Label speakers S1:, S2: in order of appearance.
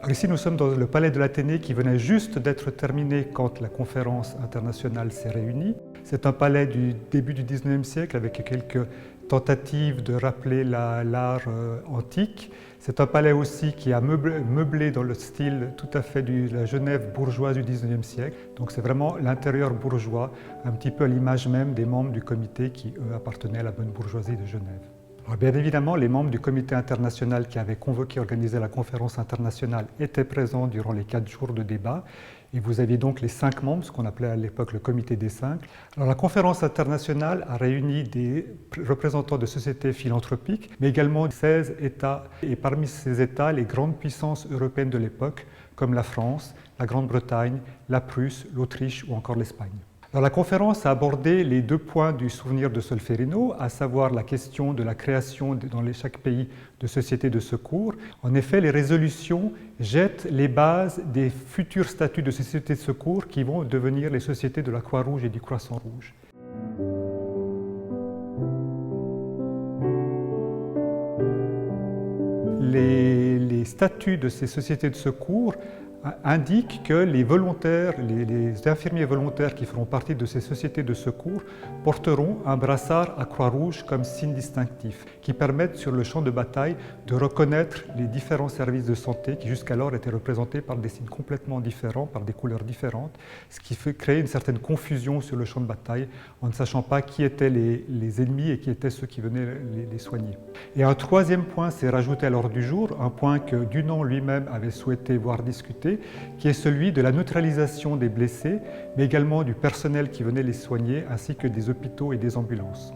S1: Alors ici, nous sommes dans le palais de l'Athénée qui venait juste d'être terminé quand la conférence internationale s'est réunie. C'est un palais du début du XIXe siècle avec quelques tentatives de rappeler l'art antique. C'est un palais aussi qui a meublé dans le style tout à fait de la Genève bourgeoise du XIXe siècle. Donc c'est vraiment l'intérieur bourgeois, un petit peu à l'image même des membres du comité qui, eux, appartenaient à la bonne bourgeoisie de Genève. Alors bien évidemment, les membres du comité international qui avaient convoqué et organisé la conférence internationale étaient présents durant les 4 jours de débat. Et vous aviez donc les 5 membres, ce qu'on appelait à l'époque le comité des 5. Alors la conférence internationale a réuni des représentants de sociétés philanthropiques, mais également 16 États. Et parmi ces États, les grandes puissances européennes de l'époque, comme la France, la Grande-Bretagne, la Prusse, l'Autriche ou encore l'Espagne. Alors, la conférence a abordé les 2 points du souvenir de Solferino, à savoir la question de la création dans chaque pays de sociétés de secours. En effet, les résolutions jettent les bases des futurs statuts de sociétés de secours qui vont devenir les sociétés de la Croix-Rouge et du Croissant-Rouge. Les statuts de ces sociétés de secours indique que les volontaires, les infirmiers volontaires qui feront partie de ces sociétés de secours porteront un brassard à Croix-Rouge comme signe distinctif qui permettent sur le champ de bataille de reconnaître les différents services de santé qui jusqu'alors étaient représentés par des signes complètement différents, par des couleurs différentes, ce qui fait créer une certaine confusion sur le champ de bataille en ne sachant pas qui étaient les ennemis et qui étaient ceux qui venaient les soigner. Et un 3e point s'est rajouté à l'ordre du jour, un point que Dunant lui-même avait souhaité voir discuter, qui est celui de la neutralisation des blessés, mais également du personnel qui venait les soigner, ainsi que des hôpitaux et des ambulances.